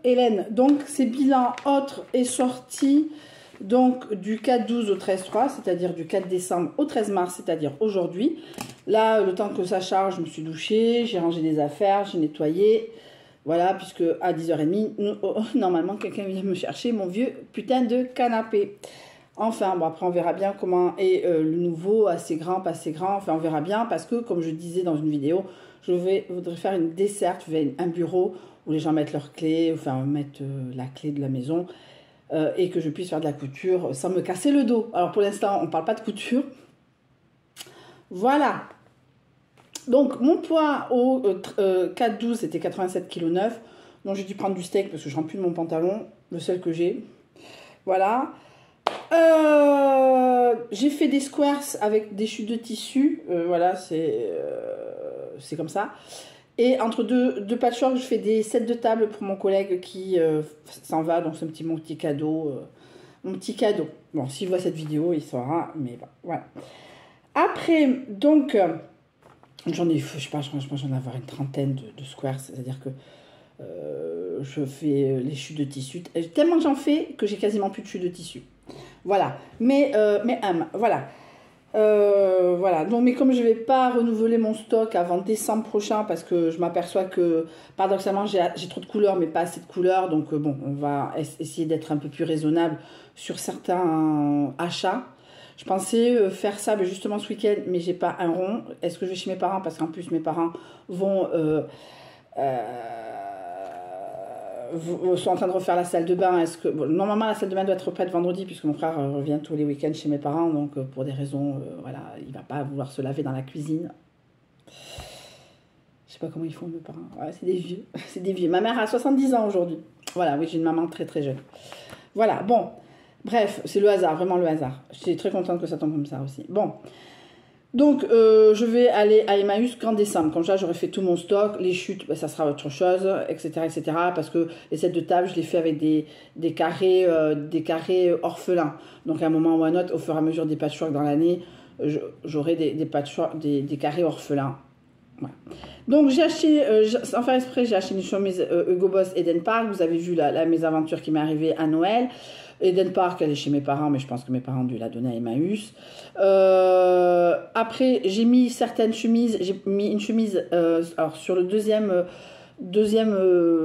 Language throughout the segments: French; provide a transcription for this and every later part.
Hélène, donc ces bilans autres est sorti donc du 4-12 au 13-3, c'est-à-dire du 4 décembre au 13 mars, c'est-à-dire aujourd'hui. Là, le temps que ça charge, je me suis douchée, j'ai rangé des affaires, j'ai nettoyé. Voilà, puisque à 10h30, normalement, quelqu'un vient me chercher mon vieux putain de canapé. Enfin, bon, après, on verra bien comment est le nouveau, assez grand, pas assez grand. Enfin, on verra bien, parce que, comme je disais dans une vidéo, voudrais faire une desserte, un bureau où les gens mettent leurs clés, enfin, mettent la clé de la maison, et que je puisse faire de la couture sans me casser le dos. Alors, pour l'instant, on ne parle pas de couture. Voilà. Donc, mon poids au 4-12, c'était 87,9 kg. Donc, j'ai dû prendre du steak parce que je ne rentre plus de mon pantalon, le seul que j'ai. Voilà. J'ai fait des squares avec des chutes de tissu. Voilà, c'est comme ça. Et entre deux patchwork, je fais des sets de table pour mon collègue qui s'en va. Donc, c'est mon petit cadeau. Mon petit cadeau. Bon, s'il voit cette vidéo, il saura. Mais bon, voilà. Après, donc... j'en ai, je sais pas, je pense j'en ai avoir une trentaine de squares, c'est-à-dire que je fais les chutes de tissu. Tellement que j'en fais que j'ai quasiment plus de chutes de tissu. Voilà. Mais voilà. Voilà. Donc, mais comme je vais pas renouveler mon stock avant décembre prochain, parce que je m'aperçois que, paradoxalement, j'ai trop de couleurs, mais pas assez de couleurs. Donc, bon, on va essayer d'être un peu plus raisonnable sur certains achats. Je pensais faire ça justement ce week-end, mais j'ai pas un rond. Est-ce que je vais chez mes parents? Parce qu'en plus, mes parents sont en train de refaire la salle de bain. Bon, normalement, la salle de bain doit être prête vendredi, puisque mon frère revient tous les week-ends chez mes parents. Donc, pour des raisons, voilà, il va pas vouloir se laver dans la cuisine. Je sais pas comment ils font, mes parents. Ouais, c'est des vieux. C'est des vieux. Ma mère a 70 ans aujourd'hui. Voilà, oui, j'ai une maman très très jeune. Voilà, bon. Bref, c'est le hasard, vraiment le hasard. Je suis très contente que ça tombe comme ça aussi. Bon, donc je vais aller à Emmaüs qu'en décembre. Comme ça, j'aurai fait tout mon stock. Les chutes, ben, ça sera autre chose, etc., etc. Parce que les sets de table, je les fais avec des carrés orphelins. Donc à un moment ou à un autre, au fur et à mesure des patchwork dans l'année, j'aurai des carrés orphelins. Voilà. Donc j'ai acheté, sans faire exprès, j'ai acheté une chemise Hugo Boss Eden Park. Vous avez vu la mésaventure qui m'est arrivée à Noël. Eden Park, elle est chez mes parents, mais je pense que mes parents ont dû la donner à Emmaüs. Après, j'ai mis certaines chemises. J'ai mis une chemise, alors sur le deuxième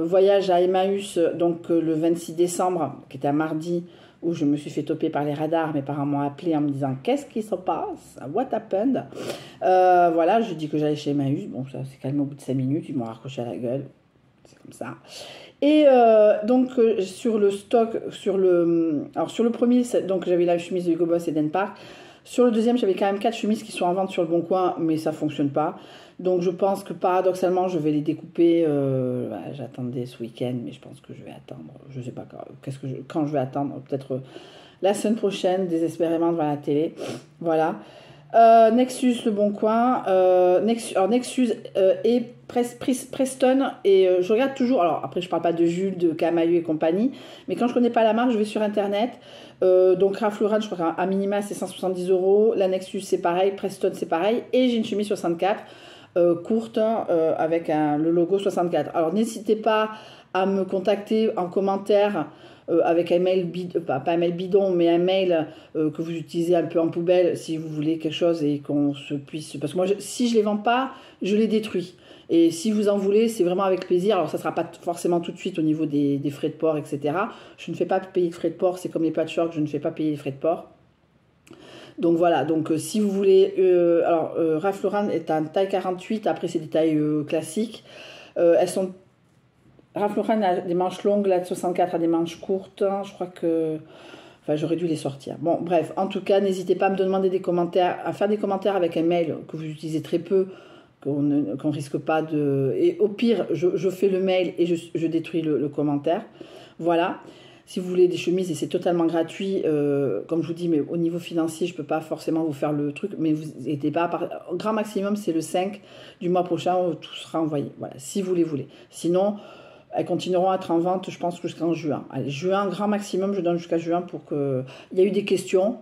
voyage à Emmaüs, donc le 26 décembre, qui était un mardi, où je me suis fait toper par les radars. Mes parents m'ont appelé en me disant « Qu'est-ce qui se passe? What happened ?» Voilà, je dis que j'allais chez Emmaüs. Bon, ça s'est calmé au bout de 5 minutes. Ils m'ont raccroché à la gueule. C'est comme ça. Et donc, sur le stock, alors sur le premier, donc j'avais la chemise de Hugo Boss Eden Park. Sur le deuxième, j'avais quand même 4 chemises qui sont en vente sur le Bon Coin, mais ça ne fonctionne pas. Donc, je pense que paradoxalement, je vais les découper. J'attendais ce week-end, mais je pense que je vais attendre. Je ne sais pas quand je vais attendre. Peut-être la semaine prochaine, désespérément devant la télé. Voilà. Nexus, le Bon Coin. Nexus et Preston. Et je regarde toujours. Alors, après, je ne parle pas de Jules, de Camailleux et compagnie. Mais quand je ne connais pas la marque, je vais sur Internet. Donc, Ralph Lauren, je crois qu'à minima, c'est 170 €. La Nexus, c'est pareil. Preston, c'est pareil. Et j'ai une chemise 64 courte avec le logo 64. Alors, n'hésitez pas à me contacter en commentaire avec un mail pas un mail bidon, mais un mail que vous utilisez un peu en poubelle si vous voulez quelque chose et qu'on se puisse... Parce que moi, si je les vends pas, je les détruis. Et si vous en voulez, c'est vraiment avec plaisir. Alors, ça ne sera pas forcément tout de suite au niveau des frais de port, etc. Je ne fais pas payer de frais de port. C'est comme les patchwork, je ne fais pas payer les frais de port. Donc voilà, donc si vous voulez... Ralph Lauren est en taille 48. Après, c'est des tailles classiques. Elles sont... Ralph Lauren a des manches longues, la 64 a des manches courtes. Je crois que... Enfin, j'aurais dû les sortir. Bon, bref, en tout cas, n'hésitez pas à me demander des commentaires, à faire des commentaires avec un mail que vous utilisez très peu, qu'on risque pas de... Et au pire, je fais le mail et je détruis le commentaire. Voilà. Si vous voulez des chemises, et c'est totalement gratuit, comme je vous dis, mais au niveau financier, je ne peux pas forcément vous faire le truc, mais vous n'hésitez pas. Au grand maximum, c'est le 5 du mois prochain où tout sera envoyé. Voilà, si vous les voulez. Sinon... Elles continueront à être en vente, je pense, jusqu'en juin. Allez, juin, grand maximum, je donne jusqu'à juin pour que... Il y a eu des questions.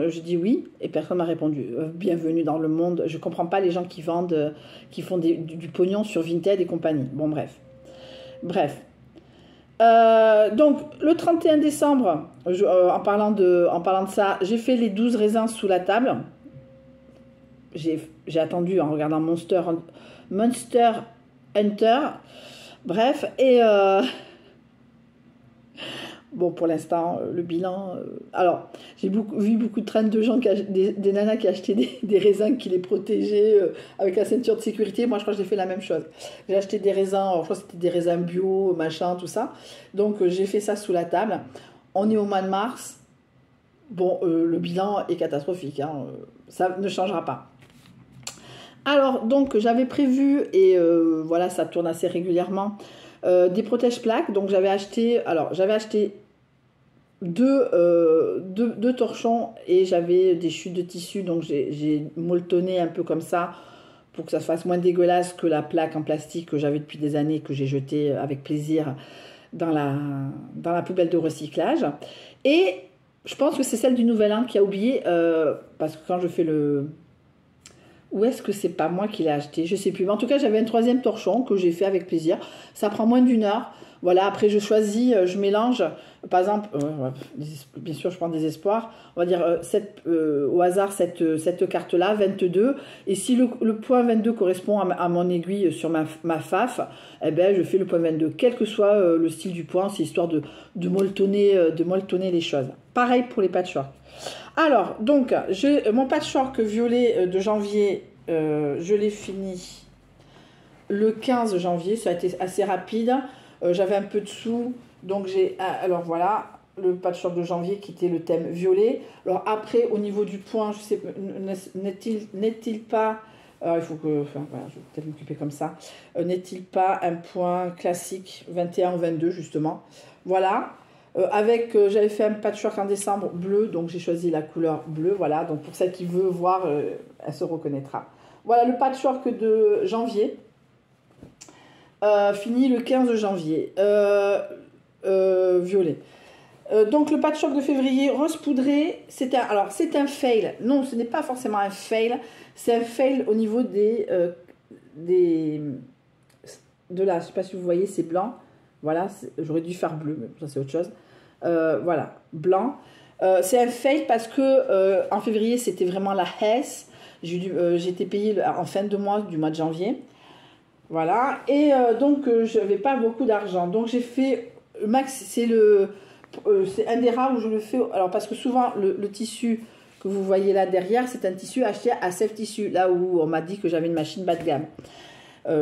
J'ai dit oui, et personne m'a répondu. Bienvenue dans le monde. Je ne comprends pas les gens qui vendent, qui font du pognon sur Vinted et compagnie. Bon, bref. Donc, le 31 décembre, en parlant de ça, j'ai fait les 12 raisins sous la table. J'ai attendu en regardant Monster Hunter. Bref, et bon, pour l'instant, le bilan... alors, j'ai vu beaucoup de traînes de gens, des nanas qui achetaient des raisins qui les protégeaient avec la ceinture de sécurité. Moi, je crois que j'ai fait la même chose. J'ai acheté des raisins, je crois que c'était des raisins bio, machin, tout ça. Donc, j'ai fait ça sous la table. On est au mois de mars. Bon, le bilan est catastrophique. Hein. Ça ne changera pas. Alors, donc, j'avais prévu, et voilà, ça tourne assez régulièrement, des protège-plaques. Donc, j'avais acheté deux torchons et j'avais des chutes de tissu. Donc, j'ai molletonné un peu comme ça pour que ça fasse moins dégueulasse que la plaque en plastique que j'avais depuis des années, que j'ai jetée avec plaisir dans la poubelle de recyclage. Et je pense que c'est celle du Nouvel An qui a oublié, parce que quand je fais le... Ou est-ce que c'est pas moi qui l'ai acheté? Je sais plus. Mais en tout cas, j'avais un troisième torchon que j'ai fait avec plaisir. Ça prend moins d'1 heure. Voilà, après je choisis, je mélange. Par exemple, bien sûr, je prends des espoirs. On va dire au hasard cette carte-là, 22. Et si le point 22 correspond à mon aiguille sur ma faf, eh ben, je fais le point 22. Quel que soit le style du point, c'est histoire de molletonner les choses. Pareil pour les patchwork. Alors, donc, mon patchwork violet de janvier, je l'ai fini le 15 janvier. Ça a été assez rapide. J'avais un peu de sous. Donc, alors voilà, le patchwork de janvier qui était le thème violet. Alors, après, au niveau du point, je sais, n'est-il pas... Alors, il faut que... Enfin, voilà, je vais peut-être m'occuper comme ça. N'est-il pas un point classique 21 ou 22, justement? Voilà. J'avais fait un patchwork en décembre bleu, donc j'ai choisi la couleur bleue, voilà, donc pour celle qui veut voir, elle se reconnaîtra. Voilà le patchwork de janvier, fini le 15 janvier, violet. Donc le patchwork de février, rose poudré, c'est un fail, non ce n'est pas forcément un fail, c'est un fail au niveau de là, je ne sais pas si vous voyez, c'est blanc, voilà, j'aurais dû faire bleu, mais ça c'est autre chose. Voilà, blanc. C'est un fail parce que en février, c'était vraiment la hesse. J'ai été payée en fin de mois du mois de janvier. Voilà. Et donc, je n'avais pas beaucoup d'argent. Donc, j'ai fait... Max, c'est un des rares où je le fais... Alors, parce que souvent, le tissu que vous voyez là derrière, c'est un tissu acheté à Save Tissu. Là où on m'a dit que j'avais une machine bas de gamme.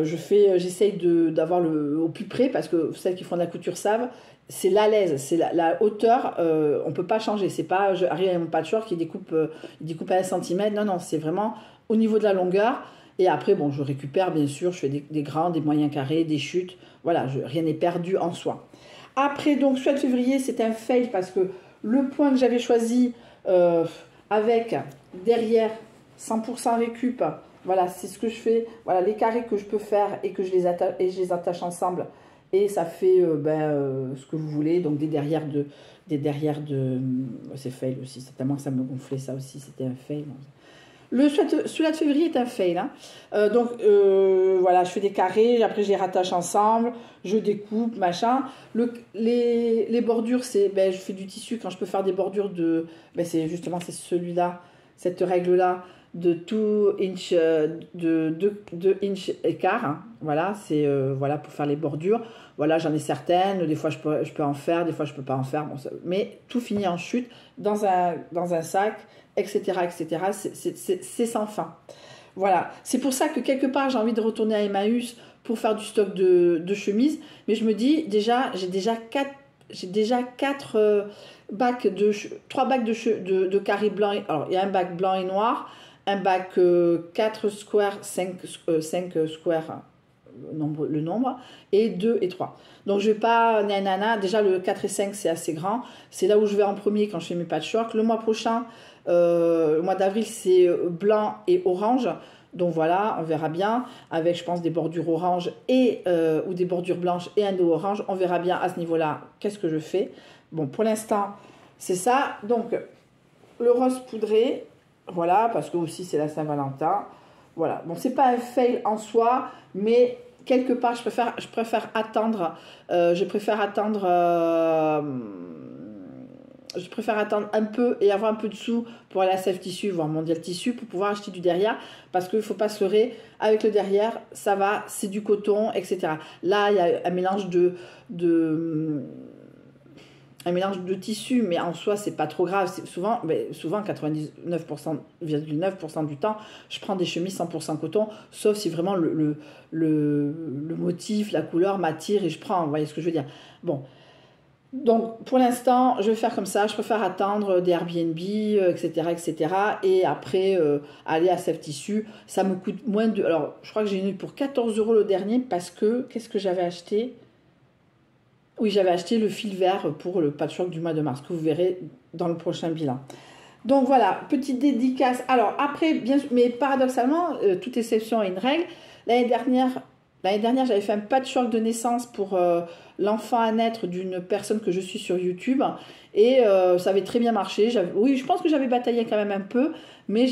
J'essaye d'avoir au plus près parce que celles qui font de la couture savent, c'est l'aise, c'est la hauteur, on ne peut pas changer. C'est pas, j'arrive avec mon patchwork qui découpe à 1 cm. Non, non, c'est vraiment au niveau de la longueur. Et après, bon, je récupère, bien sûr, je fais des grands, des moyens carrés, des chutes. Voilà, rien n'est perdu en soi. Après, donc, soit de février, c'est un fail parce que le point que j'avais choisi avec derrière 100% récup, voilà, c'est ce que je fais. Voilà, les carrés que je peux faire et que je les attache ensemble. Et ça fait ce que vous voulez. Donc des derrières de... C'est fail aussi. C'est tellement que ça me gonflait, ça aussi. C'était un fail. Celui-là de février est un fail. Hein. Voilà, je fais des carrés. Après, je les rattache ensemble. Je découpe, machin. Les bordures, c'est... je fais du tissu quand je peux faire des bordures de... c'est celui-là, cette règle-là. De 2 inch, de 2 inch écart, hein. Voilà, c'est voilà pour faire les bordures. Voilà, j'en ai certaines, des fois je peux en faire, des fois je peux pas en faire, bon, mais tout finit en chute dans un sac, etc., etc. C'est sans fin. Voilà, c'est pour ça que quelque part j'ai envie de retourner à Emmaüs pour faire du stock de chemises, mais je me dis j'ai déjà 3 bacs de carrés blancs. Alors il y a un bac blanc et noir. Un bac 4 square, 5 square, le nombre, et 2 et 3. Donc je vais pas, nanana, déjà le 4 et 5 c'est assez grand, c'est là où je vais en premier quand je fais mes patchwork. Le mois prochain, le mois d'avril c'est blanc et orange, donc voilà, on verra bien, avec je pense des bordures orange ou des bordures blanches et un dos orange, on verra bien à ce niveau-là qu'est-ce que je fais. Bon, pour l'instant c'est ça, donc le rose poudré. Voilà, parce que aussi c'est la Saint-Valentin. Voilà, bon, c'est pas un fail en soi, mais quelque part, je préfère attendre, je préfère attendre un peu et avoir un peu de sous pour aller à Save Tissu, voire Mondial Tissu, pour pouvoir acheter du derrière, parce qu'il ne faut pas se leurrer, avec le derrière, ça va, c'est du coton, etc. Là, il y a un mélange un mélange de tissu, mais en soi, c'est pas trop grave. Souvent, 99,9% du temps, je prends des chemises 100% coton, sauf si vraiment le motif, la couleur m'attire et je prends, vous voyez ce que je veux dire. Bon, donc pour l'instant, je vais faire comme ça, je préfère attendre des Airbnb, etc., etc., et après aller à Save Tissu. Ça me coûte moins de... Alors, je crois que j'ai eu pour 14 € le dernier, parce que, qu'est-ce que j'avais acheté ? Oui, j'avais acheté le fil vert pour le patchwork du mois de mars, que vous verrez dans le prochain bilan. Donc voilà, petite dédicace. Alors après, bien sûr, mais paradoxalement, toute exception a une règle. L'année dernière, j'avais fait un patchwork de naissance pour l'enfant à naître d'une personne que je suis sur YouTube. Et ça avait très bien marché. Oui, je pense que j'avais bataillé quand même un peu, mais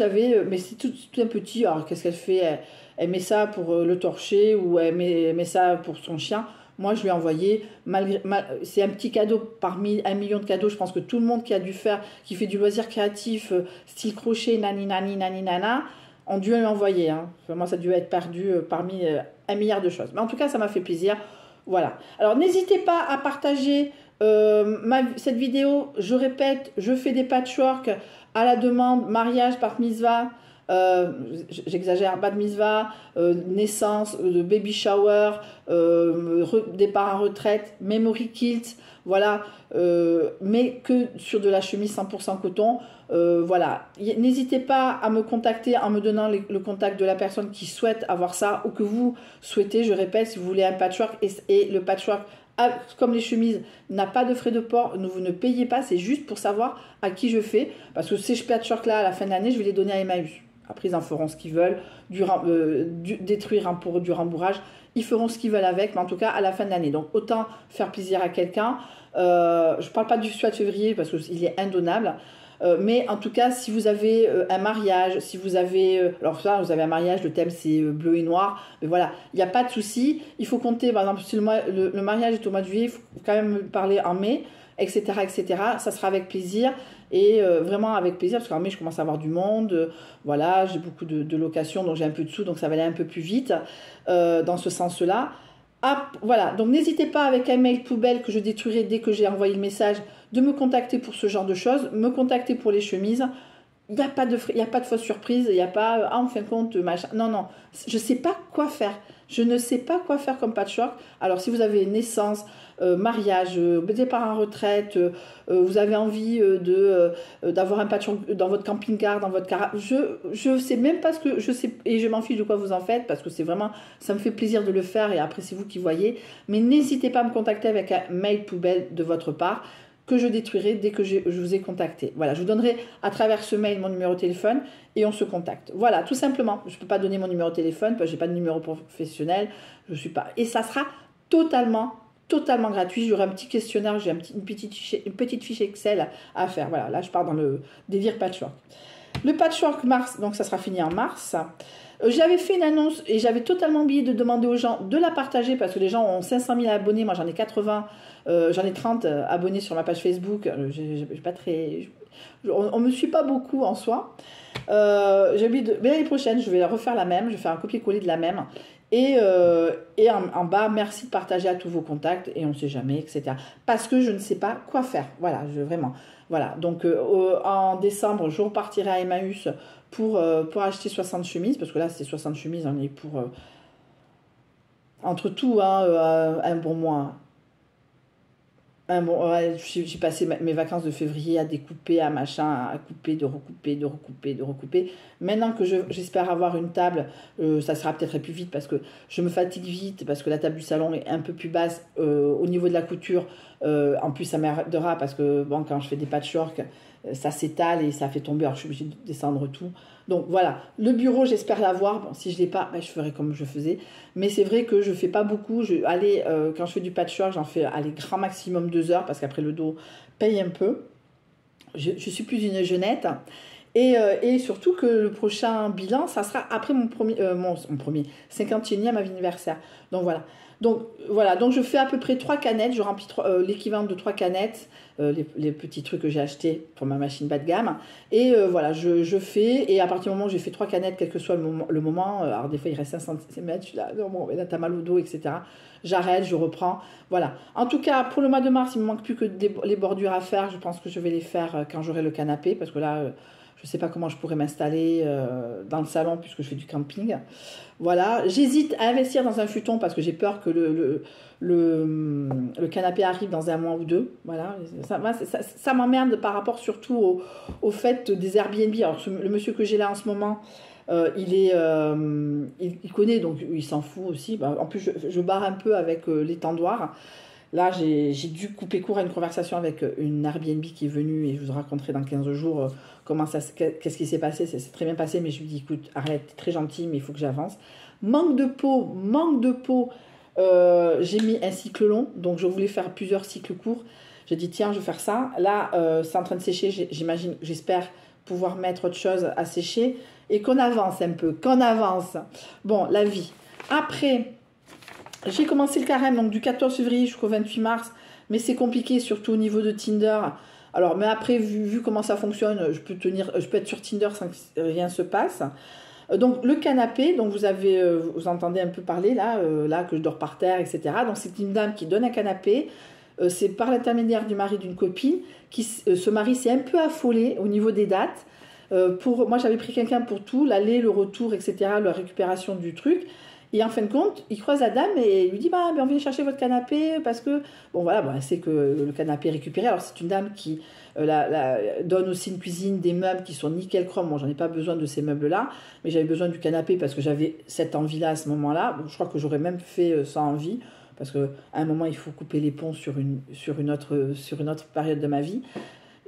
mais c'est tout un petit. Alors qu'est-ce qu'elle fait? Elle met ça pour le torcher ou elle met ça pour son chien. Moi, je lui ai envoyé, c'est un petit cadeau parmi 1 million de cadeaux. Je pense que tout le monde qui a dû faire, qui fait du loisir créatif, style crochet, nani, nani, nani, nana, ont dû lui envoyer. Hein. Moi, ça a dû être perdu parmi 1 milliard de choses. Mais en tout cas, ça m'a fait plaisir. Voilà. Alors, n'hésitez pas à partager cette vidéo. Je répète, je fais des patchwork à la demande, mariage, bar mitzvah. J'exagère, bat mitzvah, naissance, baby shower, départ en retraite, memory kilt, voilà, mais que sur de la chemise 100% coton. Voilà, n'hésitez pas à me contacter en me donnant le contact de la personne qui souhaite avoir ça ou que vous souhaitez. Je répète, si vous voulez un patchwork et le patchwork, comme les chemises, n'a pas de frais de port, vous ne payez pas, c'est juste pour savoir à qui je fais, parce que ces patchwork là à la fin de l'année, je vais les donner à Emmaüs. Après, ils en feront ce qu'ils veulent, détruire pour du rembourrage, ils feront ce qu'ils veulent avec, mais en tout cas à la fin de l'année. Donc autant faire plaisir à quelqu'un. Je ne parle pas du soie de février parce qu'il est indonnable. Mais en tout cas, si vous avez un mariage, si vous avez... alors là, vous avez un mariage, le thème c'est bleu et noir. Mais voilà, il n'y a pas de souci. Il faut compter, par exemple, si le mariage est au mois de juillet, il faut quand même parler en mai, etc., etc. Ça sera avec plaisir. Et vraiment avec plaisir, parce qu'en mai, je commence à avoir du monde. Voilà, j'ai beaucoup de locations, donc j'ai un peu de sous, donc ça va aller un peu plus vite dans ce sens-là. Ah, voilà, donc n'hésitez pas avec un mail poubelle que je détruirai dès que j'ai envoyé le message de me contacter pour ce genre de choses, me contacter pour les chemises. Il n'y a pas de fausse surprise, il n'y a pas en fin de compte machin. Non, non, je ne sais pas quoi faire. Je ne sais pas quoi faire comme patchwork. Alors si vous avez naissance, mariage, départ en retraite, vous avez envie d'avoir un patchwork dans votre camping-car, dans votre car, je sais même pas ce que je sais et je m'en fiche de quoi vous en faites parce que c'est vraiment, ça me fait plaisir de le faire et après c'est vous qui voyez. Mais n'hésitez pas à me contacter avec un mail poubelle de votre part que je détruirai dès que je vous ai contacté. Voilà, je vous donnerai à travers ce mail mon numéro de téléphone et on se contacte. Voilà, tout simplement. Je ne peux pas donner mon numéro de téléphone parce que je n'ai pas de numéro professionnel. Je suis pas. Et ça sera totalement gratuit. J'aurai un petit questionnaire, j'ai une petite fiche Excel à faire. Voilà, là je pars dans le délire patchwork. Le patchwork mars, donc ça sera fini en mars. J'avais fait une annonce et j'avais totalement oublié de demander aux gens de la partager parce que les gens ont 500 000 abonnés, moi j'en ai 80, j'en ai 30 abonnés sur ma page Facebook. On me suit pas beaucoup en soi. J'ai oublié mais l'année prochaine, je vais refaire la même, je vais faire un copier-coller de la même. Et en bas, merci de partager à tous vos contacts et on ne sait jamais, etc. Parce que je ne sais pas quoi faire. Voilà, vraiment. Voilà, donc en décembre, je repartirai à Emmaüs pour acheter 60 chemises, parce que là, c'est 60 chemises, on est pour... entre tout, hein, un bon mois. Ouais, j'ai passé mes vacances de février à découper, à machin, à couper, de recouper. Maintenant que j'espère avoir une table, ça sera peut-être plus vite parce que je me fatigue vite, parce que la table du salon est un peu plus basse au niveau de la couture. En plus, ça m'aidera parce que bon, quand je fais des patchwork, ça s'étale et ça fait tomber. Alors, je suis obligée de descendre tout. Donc voilà, le bureau, j'espère l'avoir. Bon, si je ne l'ai pas, ben, je ferai comme je faisais. Mais c'est vrai que je ne fais pas beaucoup. Quand je fais du patchwork, j'en fais grand maximum 2 heures parce qu'après le dos paye un peu. Je suis plus une jeunette. Et surtout que le prochain bilan, ça sera après mon premier 51e anniversaire. Donc voilà, donc je fais à peu près 3 canettes, je remplis l'équivalent de 3 canettes, les petits trucs que j'ai achetés pour ma machine bas de gamme. Et voilà, je fais, et à partir du moment où j'ai fait 3 canettes, quel que soit le moment, alors des fois il reste 5 cm, je suis là, non, bon, là t'as mal au dos, etc. J'arrête, je reprends, voilà. En tout cas, pour le mois de mars, il me manque plus que les bordures à faire, je pense que je vais les faire quand j'aurai le canapé, parce que là... je ne sais pas comment je pourrais m'installer dans le salon puisque je fais du camping. Voilà, j'hésite à investir dans un futon parce que j'ai peur que le canapé arrive dans un mois ou deux. Voilà, ça m'emmerde par rapport surtout au fait des Airbnb. Alors, le monsieur que j'ai là en ce moment, il connaît, donc il s'en fout aussi. En plus, je barre un peu avec les tendoirs. Là, j'ai dû couper court à une conversation avec une Airbnb qui est venue et je vous raconterai dans 15 jours qu'est-ce qui s'est passé. C'est très bien passé, mais je lui dis, écoute, arrête, t'es très gentil, mais il faut que j'avance. Manque de peau. J'ai mis un cycle long, donc je voulais faire plusieurs cycles courts. J'ai dit, tiens, je vais faire ça. Là, c'est en train de sécher, j'espère pouvoir mettre autre chose à sécher et qu'on avance un peu, qu'on avance. Bon, la vie. Après... j'ai commencé le carême donc du 14 février jusqu'au 28 mars, mais c'est compliqué, surtout au niveau de Tinder. Alors, mais après, vu comment ça fonctionne, je peux être sur Tinder sans que rien se passe. Donc, le canapé, donc vous entendez un peu parler là que je dors par terre, etc. Donc, c'est une dame qui donne un canapé. C'est par l'intermédiaire du mari d'une copine. Ce mari s'est un peu affolé au niveau des dates. Moi, j'avais pris quelqu'un pour tout, l'aller, le retour, etc., la récupération du truc. Et en fin de compte, il croise la dame et il lui dit on vient chercher votre canapé parce que elle sait que le canapé est récupéré. Alors c'est une dame qui donne aussi une cuisine, des meubles qui sont nickel chrome. Moi, j'en ai pas besoin de ces meubles-là, mais j'avais besoin du canapé parce que j'avais cette envie-là à ce moment-là. Je crois que j'aurais même fait sans envie parce qu'à un moment il faut couper les ponts sur une autre période de ma vie.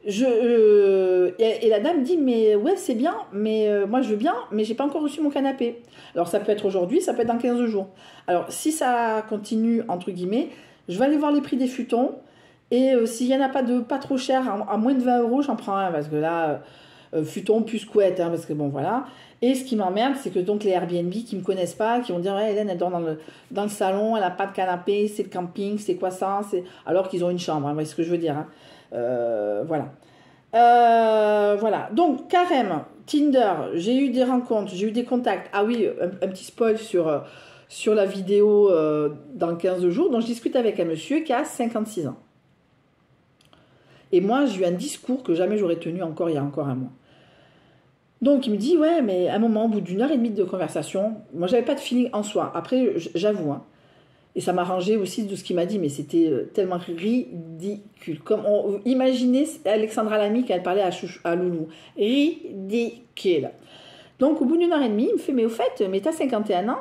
Et la dame dit mais ouais c'est bien mais moi je veux bien mais j'ai pas encore reçu mon canapé. Alors ça peut être aujourd'hui, ça peut être dans 15 jours. Alors si ça continue entre guillemets, je vais aller voir les prix des futons et s'il y en a pas trop cher à moins de 20 euros, j'en prends un parce que là futon plus couette parce que bon voilà. Et ce qui m'emmerde c'est que donc les Airbnb qui me connaissent pas, qui vont dire ouais Hélène elle dort dans le salon, elle a pas de canapé, c'est le camping, c'est quoi ça, alors qu'ils ont une chambre, vous voyez ce que je veux dire voilà. Voilà. Donc, carême, Tinder, j'ai eu des rencontres, j'ai eu des contacts. Ah oui, un petit spoil sur la vidéo dans 15 jours. Donc, je discute avec un monsieur qui a 56 ans. Et moi, j'ai eu un discours que jamais j'aurais tenu il y a encore un mois. Donc, il me dit, ouais, mais à un moment, au bout d'une heure et demie de conversation, moi, j'avais pas de feeling en soi. Après, j'avoue, et ça m'arrangeait aussi de ce qu'il m'a dit, mais c'était tellement ridicule. Imaginez Alexandra Lamy quand elle parlait à Loulou. Ridicule. Donc, au bout d'une heure et demie, il me fait, mais au fait, mais t'as 51 ans?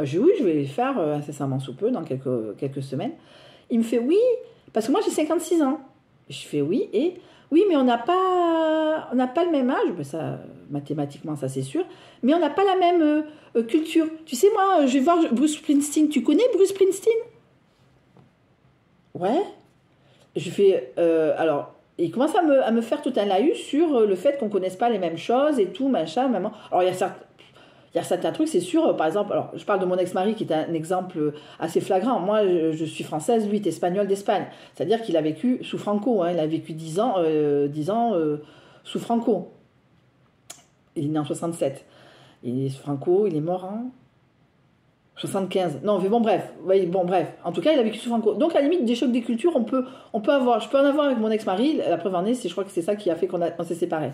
J'ai dit, oui, je vais les faire incessamment sous peu, dans quelques semaines. Il me fait, oui, parce que moi, j'ai 56 ans. Je fais, oui, et... oui, mais on n'a pas le même âge, ben ça, mathématiquement, ça c'est sûr, mais on n'a pas la même culture. Tu sais, moi, je vais voir Bruce Springsteen. Tu connais Bruce Springsteen? Ouais. Je fais, alors, il commence à me faire tout un laïus sur le fait qu'on ne connaisse pas les mêmes choses et tout, machin, maman. Alors, il y a certains trucs, c'est sûr. Par exemple, alors, je parle de mon ex-mari qui est un exemple assez flagrant. Moi, je suis française, lui est espagnol d'Espagne. C'est-à-dire qu'il a vécu sous Franco. Il a vécu 10 ans sous Franco. Il est né en 67. Il est sous Franco, il est mort en 75. Non, mais bon, bref. En tout cas, il a vécu sous Franco. Donc, à la limite, des chocs des cultures, je peux en avoir avec mon ex-mari. La preuve en est, je crois que c'est ça qui a fait qu'on s'est séparés.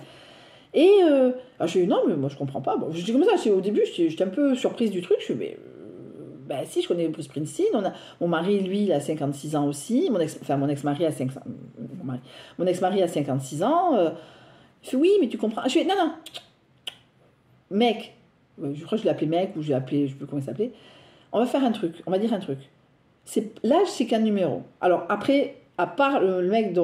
Et je lui ai dit non, mais moi je comprends pas. Bon, je dis comme ça, au début j'étais un peu surprise du truc. Je suis mais si, je connais Bruce Springsteen. Mon mari, lui, il a 56 ans aussi. Mon ex-mari a 5 mon ex-mari a 56 ans. Il fait oui, mais tu comprends. Je lui ai dit non, mec. Je crois que je l'ai appelé mec ou je ne sais plus comment il s'appelait. On va faire un truc, on va dire un truc. L'âge, c'est qu'un numéro. Alors après, à part le mec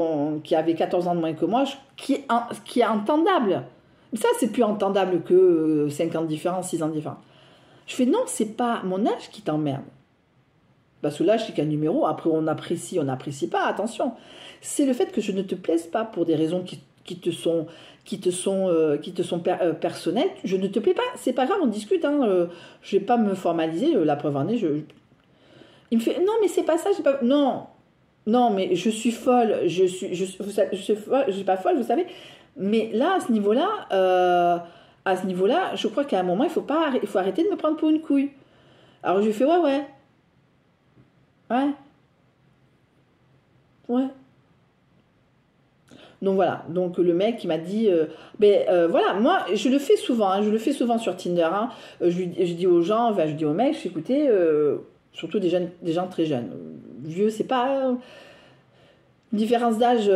qui avait 14 ans de moins que moi, qui est entendable. Mais ça, c'est plus entendable que 5 ans de différence, 6 ans de différence. Je fais non, c'est pas mon âge qui t'emmerde. Parce que l'âge, c'est qu'un numéro. Après, on n'apprécie pas, attention. C'est le fait que je ne te plaise pas pour des raisons personnelles, je ne te plais pas, c'est pas grave, on discute, hein, je vais pas me formaliser, la preuve en est, il me fait, non mais c'est pas ça, non mais je suis folle, je suis folle, je suis pas folle, vous savez, mais là, à ce niveau-là, je crois qu'à un moment, il faut arrêter de me prendre pour une couille. Alors je lui fais, ouais, ouais. Donc voilà, donc le mec qui m'a dit, voilà, moi je le fais souvent, hein, je le fais souvent sur Tinder, hein, je dis aux gens, enfin, je dis aux mecs, écoutez, surtout des gens très jeunes, vieux, c'est pas une différence d'âge,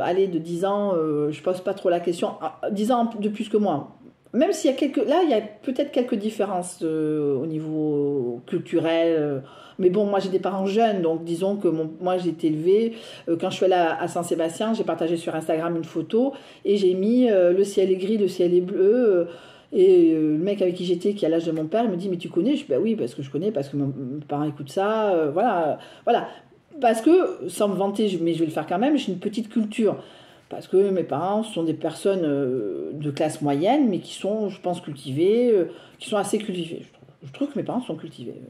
allez, de 10 ans, je pose pas trop la question, 10 ans de plus que moi. Même s'il y a il y a peut-être quelques différences au niveau culturel. Mais bon, moi j'ai des parents jeunes, donc disons que moi j'ai été élevée. Quand je suis allée à Saint-Sébastien, j'ai partagé sur Instagram une photo et j'ai mis le ciel est gris, le ciel est bleu. Le mec avec qui j'étais, qui a l'âge de mon père, il me dit, mais tu connais? Je dis, bah oui, parce que je connais, parce que mes parents écoutent ça. Voilà. Parce que, sans me vanter, mais je vais le faire quand même, j'ai une petite culture. Parce que mes parents sont des personnes de classe moyenne, mais qui sont, je pense, cultivées, qui sont assez cultivées. Je trouve que mes parents sont cultivés.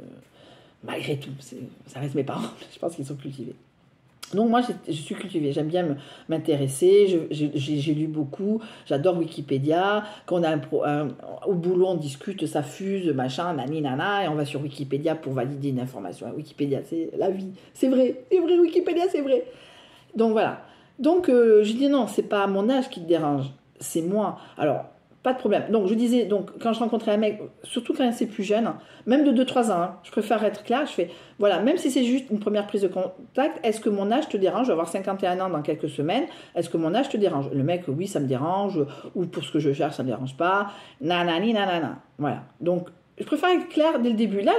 Malgré tout, ça reste mes parents, je pense qu'ils sont cultivés. Donc moi, je suis cultivée, j'aime bien m'intéresser, j'ai lu beaucoup, j'adore Wikipédia. Quand on a au boulot, on discute, ça fuse, machin, nani, nana, et on va sur Wikipédia pour valider une information. Wikipédia, c'est la vie, c'est vrai, Wikipédia, c'est vrai. Donc voilà. Donc, je dis non, c'est pas mon âge qui te dérange, c'est moi. Alors, pas de problème. Donc, je disais, donc, quand je rencontrais un mec, surtout quand c'est plus jeune, même de 2-3 ans, hein, je préfère être clair, je fais, voilà, même si c'est juste une première prise de contact, est-ce que mon âge te dérange? Je vais avoir 51 ans dans quelques semaines, est-ce que mon âge te dérange? Le mec, oui, ça me dérange, ou pour ce que je cherche, ça me dérange pas, nanani, nanana. Voilà. Donc, je préfère être clair dès le début. Là,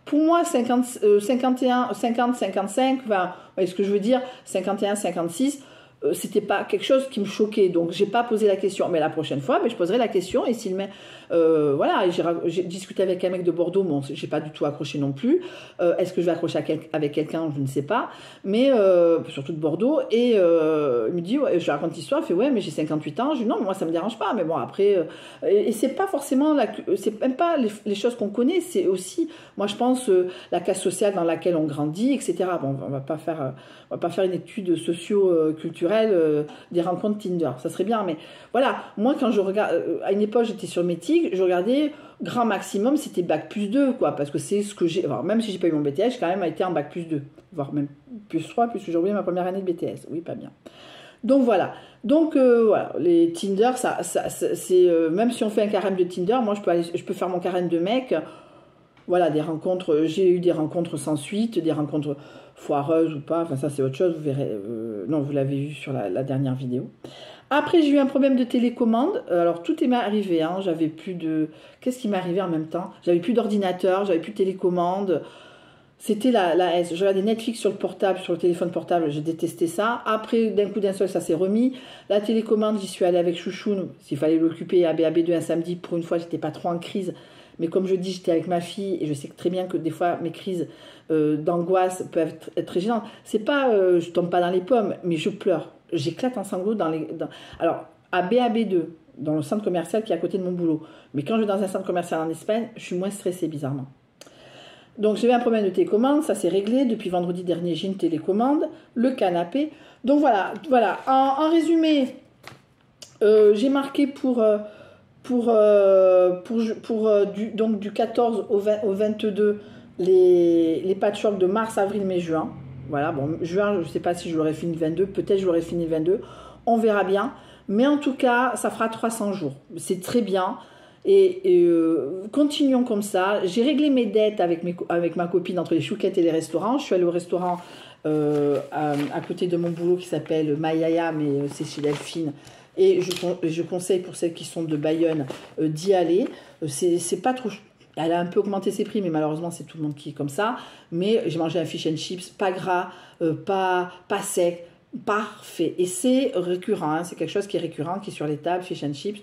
pour moi, 51, 50, 55, enfin, vous voyez ce que je veux dire, 51, 56, c'était pas quelque chose qui me choquait, donc j'ai pas posé la question. Mais la prochaine fois, je poserai la question, et s'il met, voilà, j'ai discuté avec un mec de Bordeaux, bon, j'ai pas du tout accroché non plus. Est-ce que je vais accrocher avec quelqu'un? Je ne sais pas, mais surtout de Bordeaux. Et il me dit, ouais, je raconte l'histoire, il fait, ouais, mais j'ai 58 ans. Je dis, non, mais moi ça me dérange pas, mais bon, après, et c'est pas forcément, c'est même pas les choses qu'on connaît, c'est aussi, moi je pense, la classe sociale dans laquelle on grandit, etc. Bon, on va pas faire une étude socio-culturelle des rencontres Tinder, ça serait bien, mais voilà, moi quand je regarde, à une époque j'étais sur Métic, je regardais grand maximum, c'était bac plus 2, quoi, parce que c'est ce que j'ai, alors, même si j'ai pas eu mon BTS, j'ai quand même été en bac plus 2, voire même plus 3, puisque j'ai oublié ma première année de BTS, oui, pas bien. Donc voilà, voilà, les Tinder, c'est, même si on fait un carême de Tinder, moi je peux faire mon carême de mec. Voilà, des rencontres, j'ai eu des rencontres sans suite, des rencontres foireuses ou pas, enfin ça c'est autre chose, vous verrez, non, vous l'avez vu sur la dernière vidéo. Après j'ai eu un problème de télécommande, alors tout est arrivé, hein, j'avais plus de... Qu'est-ce qui m'est arrivé en même temps? J'avais plus d'ordinateur, j'avais plus de télécommande, c'était la S. Je regardais Netflix sur le portable, sur le téléphone portable, j'ai détesté ça. Après, d'un coup d'un seul, ça s'est remis. La télécommande, j'y suis allée avec Chouchoune, s'il fallait l'occuper à BAB2 un samedi, pour une fois j'étais pas trop en crise. Mais comme je dis, j'étais avec ma fille et je sais très bien que des fois mes crises d'angoisse peuvent être très gênantes. C'est pas, je tombe pas dans les pommes, mais je pleure. J'éclate en sanglots alors, à BAB2, dans le centre commercial qui est à côté de mon boulot. Mais quand je vais dans un centre commercial en Espagne, je suis moins stressée bizarrement. Donc j'ai eu un problème de télécommande, ça s'est réglé. Depuis vendredi dernier, j'ai une télécommande, le canapé. Donc voilà. En résumé, j'ai marqué donc du 14 au 22 les patchworks de mars, avril, mai, juin. Voilà, bon, juin, je ne sais pas si je l'aurais fini le 22, peut-être je l'aurais fini le 22, on verra bien. Mais en tout cas, ça fera 300 jours. C'est très bien. Et continuons comme ça. J'ai réglé mes dettes avec ma copine entre les chouquettes et les restaurants. Je suis allée au restaurant à côté de mon boulot qui s'appelle Mayaya, mais c'est chez Delphine. Et je conseille pour celles qui sont de Bayonne d'y aller. C'est pas trop... Elle a un peu augmenté ses prix, mais malheureusement, c'est tout le monde qui est comme ça. Mais j'ai mangé un fish and chips, pas gras, pas sec, parfait. Et c'est récurrent, hein, c'est quelque chose qui est récurrent, qui est sur les tables, fish and chips.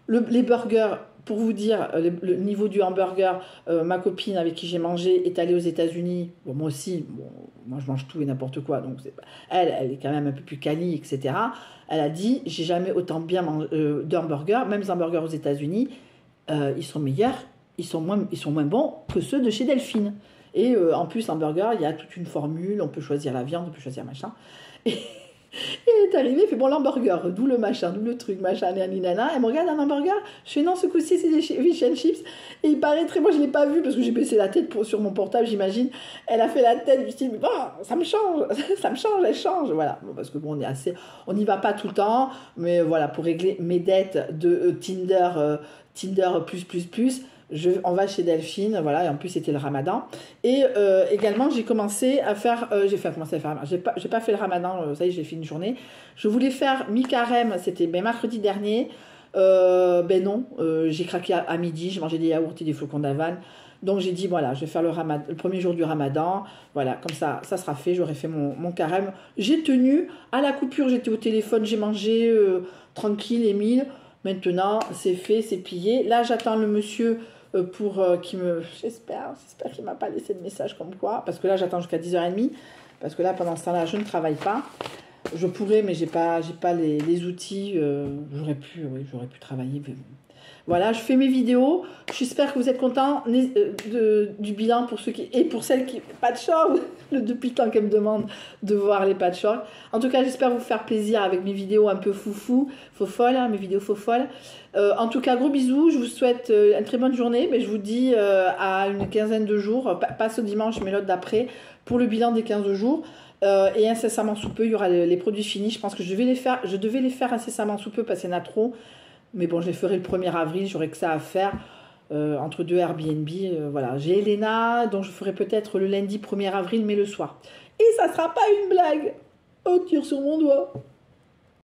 Les burgers, pour vous dire, le niveau du hamburger, ma copine avec qui j'ai mangé est allée aux États-Unis. Bon, moi aussi, bon, moi je mange tout et n'importe quoi, donc elle est quand même un peu plus quali, etc. Elle a dit, j'ai jamais autant bien mangé d'hamburgers, même les hamburgers aux États-Unis, ils sont meilleurs, ils sont moins bons que ceux de chez Delphine. Et en plus, hamburger, il y a toute une formule, on peut choisir la viande, on peut choisir machin. Et elle est arrivée, elle fait bon, l'hamburger, d'où le machin, d'où le truc, machin, nana. Elle me regarde un hamburger, je fais non, ce coup-ci, c'est des fish and chips. Et il paraît très, moi je ne l'ai pas vu parce que j'ai baissé la tête sur mon portable, j'imagine. Elle a fait la tête du style, bon, ça me change, elle change. Voilà, bon, parce que bon, on n'y va pas tout le temps, mais voilà, pour régler mes dettes de Tinder plus. On va chez Delphine, voilà, et en plus c'était le ramadan. Et également, j'ai commencé à faire, j'ai pas fait le ramadan, ça y est, j'ai fait une journée. Je voulais faire mi-carême, c'était mercredi dernier. Non, j'ai craqué à midi, j'ai mangé des yaourts et des flocons d'avoine. Donc j'ai dit, voilà, je vais faire le premier jour du ramadan. Voilà, comme ça sera fait, j'aurai fait mon carême. J'ai tenu, à la coupure, j'étais au téléphone, j'ai mangé tranquille, Émile. Maintenant, c'est fait, c'est plié. Là, j'attends le monsieur pour j'espère qu'il m'a pas laissé de message comme quoi, parce que là j'attends jusqu'à 10h30, parce que là pendant ce temps-là je ne travaille pas. Je pourrais, mais j'ai pas les outils. J'aurais pu travailler, mais bon. Voilà, je fais mes vidéos. J'espère que vous êtes contents du bilan pour ceux qui... Et pour celles qui... Patchwork, depuis le temps qu'elles me demandent de voir les patchwork. En tout cas, j'espère vous faire plaisir avec mes vidéos un peu faux-folles, hein, mes vidéos faux-folles. En tout cas, gros bisous. Je vous souhaite une très bonne journée. Mais je vous dis à une quinzaine de jours, pas ce dimanche, mais l'autre d'après, pour le bilan des 15 jours. Et incessamment sous peu, il y aura les produits finis. Je pense que je devais les faire incessamment sous peu parce qu'il y en a trop. Mais bon, je les ferai le 1er avril, j'aurai que ça à faire entre deux Airbnb. Voilà, j'ai Elena, donc je ferai peut-être le lundi 1er avril, mais le soir. Et ça sera pas une blague. Oh, tire sur mon doigt.